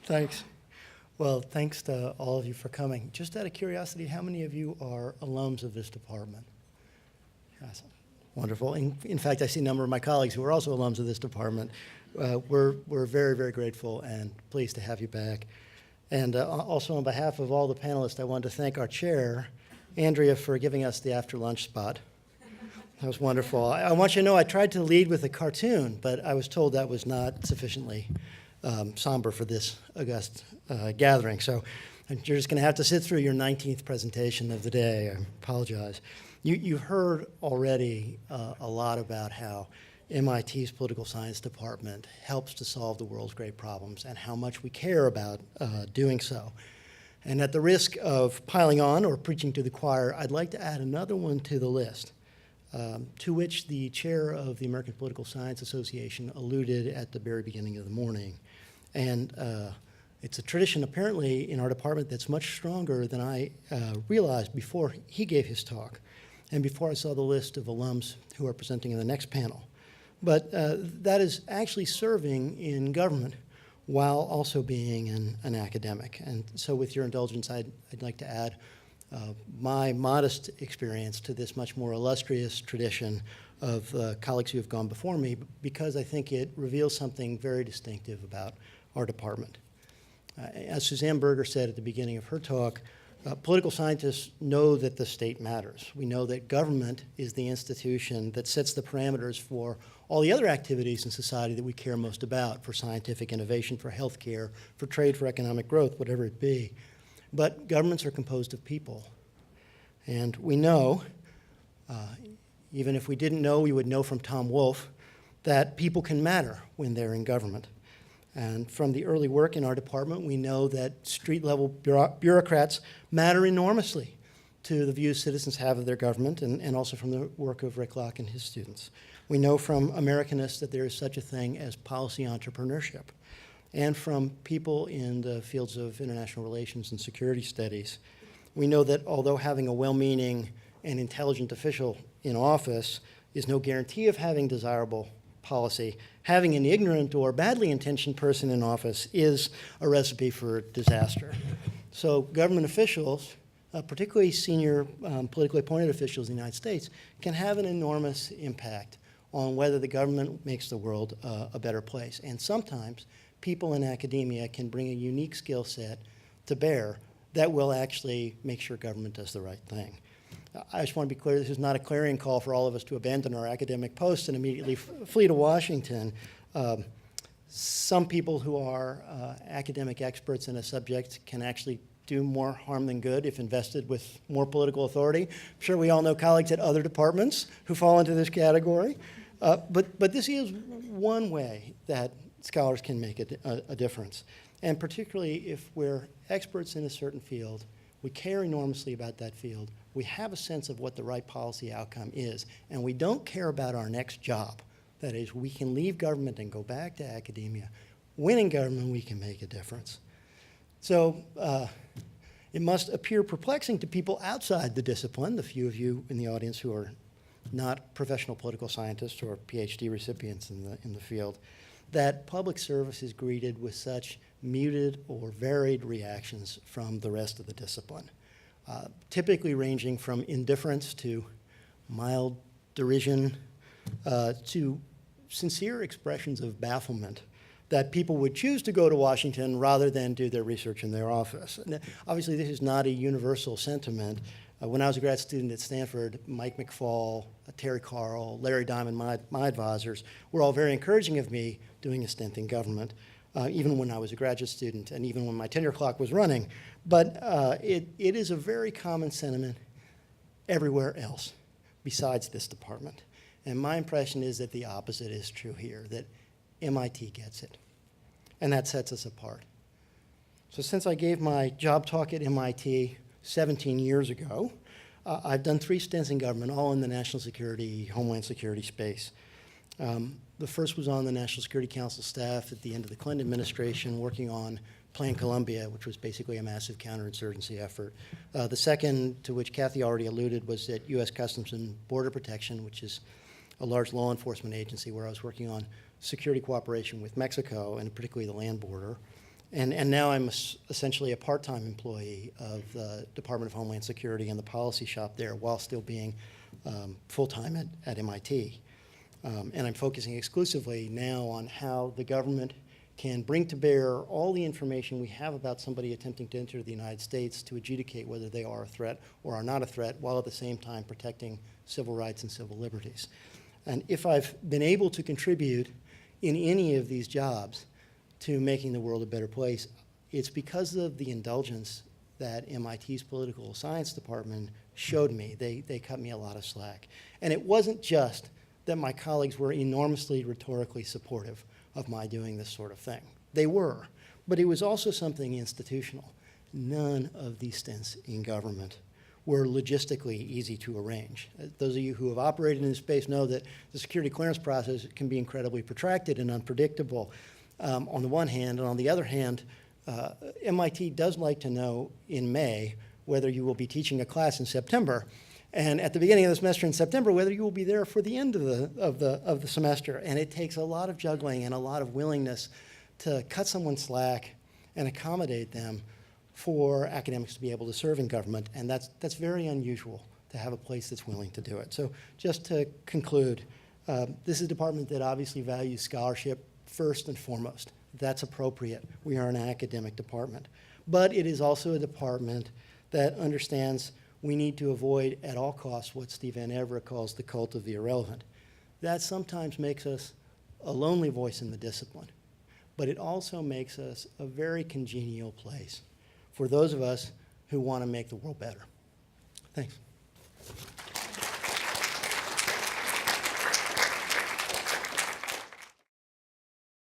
Thanks. Well, thanks to all of you for coming. Just out of curiosity, how many of you are alums of this department? Awesome. Wonderful. In fact, I see a number of my colleagues who are also alums of this department. We're very, very grateful and pleased to have you back. And also on behalf of all the panelists, I wanted to thank our chair, Andrea, for giving us the after lunch spot. That was wonderful. I want you to know I tried to lead with a cartoon, but I was told that was not sufficiently somber for this august gathering. So you're just going to have to sit through your 19th presentation of the day. I apologize. You've heard already a lot about how MIT's political science department helps to solve the world's great problems and how much we care about doing so. And at the risk of piling on or preaching to the choir, I'd like to add another one to the list, to which the chair of the American Political Science Association alluded at the very beginning of the morning. And it's a tradition apparently in our department that's much stronger than I realized before he gave his talk and before I saw the list of alums who are presenting in the next panel. But that is actually serving in government while also being an academic. And so with your indulgence, I'd like to add my modest experience to this much more illustrious tradition of colleagues who have gone before me, because I think it reveals something very distinctive about our department. As Suzanne Berger said at the beginning of her talk, political scientists know that the state matters. We know that government is the institution that sets the parameters for all the other activities in society that we care most about, for scientific innovation, for healthcare, for trade, for economic growth, whatever it be. But governments are composed of people. And we know, even if we didn't know, we would know from Tom Wolfe, that people can matter when they're in government. And from the early work in our department, we know that street-level bureaucrats matter enormously to the views citizens have of their government, and also from the work of Rick Locke and his students. We know from Americanists that there is such a thing as policy entrepreneurship. And from people in the fields of international relations and security studies, we know that although having a well-meaning and intelligent official in office is no guarantee of having desirable policy, having an ignorant or badly intentioned person in office is a recipe for disaster. So government officials, particularly senior politically appointed officials in the United States, can have an enormous impact on whether the government makes the world a better place. And sometimes people in academia can bring a unique skill set to bear that will actually make sure government does the right thing. I just want to be clear, this is not a clarion call for all of us to abandon our academic posts and immediately flee to Washington. Some people who are academic experts in a subject can actually do more harm than good if invested with more political authority. I'm sure we all know colleagues at other departments who fall into this category. But this is one way that scholars can make a difference. And particularly if we're experts in a certain field, we care enormously about that field, we have a sense of what the right policy outcome is, and we don't care about our next job. That is, we can leave government and go back to academia. When in government, we can make a difference. So it must appear perplexing to people outside the discipline, the few of you in the audience who are not professional political scientists or PhD recipients in the field, that public service is greeted with such muted or varied reactions from the rest of the discipline, typically ranging from indifference to mild derision to sincere expressions of bafflement that people would choose to go to Washington rather than do their research in their office. And obviously, this is not a universal sentiment. When I was a grad student at Stanford, Mike McFall, Terry Carl, Larry Diamond, my advisors, were all very encouraging of me doing a stint in government, even when I was a graduate student and even when my tenure clock was running. But it is a very common sentiment everywhere else besides this department. And my impression is that the opposite is true here, that MIT gets it. And that sets us apart. So since I gave my job talk at MIT 17 years ago, I've done 3 stints in government, all in the national security, homeland security space. The first was on the National Security Council staff at the end of the Clinton administration, working on Plan Columbia, which was basically a massive counterinsurgency effort. The second, to which Kathy already alluded, was at U.S. Customs and Border Protection, which is a large law enforcement agency where I was working on security cooperation with Mexico, and particularly the land border. And now I'm essentially a part-time employee of the Department of Homeland Security and the policy shop there while still being full-time at MIT. And I'm focusing exclusively now on how the government can bring to bear all the information we have about somebody attempting to enter the United States to adjudicate whether they are a threat or are not a threat, while at the same time protecting civil rights and civil liberties. And if I've been able to contribute in any of these jobs to making the world a better place, it's because of the indulgence that MIT's political science department showed me. They cut me a lot of slack. And it wasn't just that my colleagues were enormously rhetorically supportive of my doing this sort of thing. They were, but it was also something institutional. None of these stints in government were logistically easy to arrange. Those of you who have operated in this space know that the security clearance process can be incredibly protracted and unpredictable on the one hand, and on the other hand, MIT does like to know in May whether you will be teaching a class in September, and at the beginning of the semester in September, whether you will be there for the end of the semester. And it takes a lot of juggling and a lot of willingness to cut someone slack and accommodate them for academics to be able to serve in government, and that's very unusual to have a place that's willing to do it. So just to conclude, this is a department that obviously values scholarship first and foremost. That's appropriate. We are an academic department. But it is also a department that understands we need to avoid at all costs what Steve Van Everett calls the cult of the irrelevant. That sometimes makes us a lonely voice in the discipline, but it also makes us a very congenial place for those of us who want to make the world better. Thanks.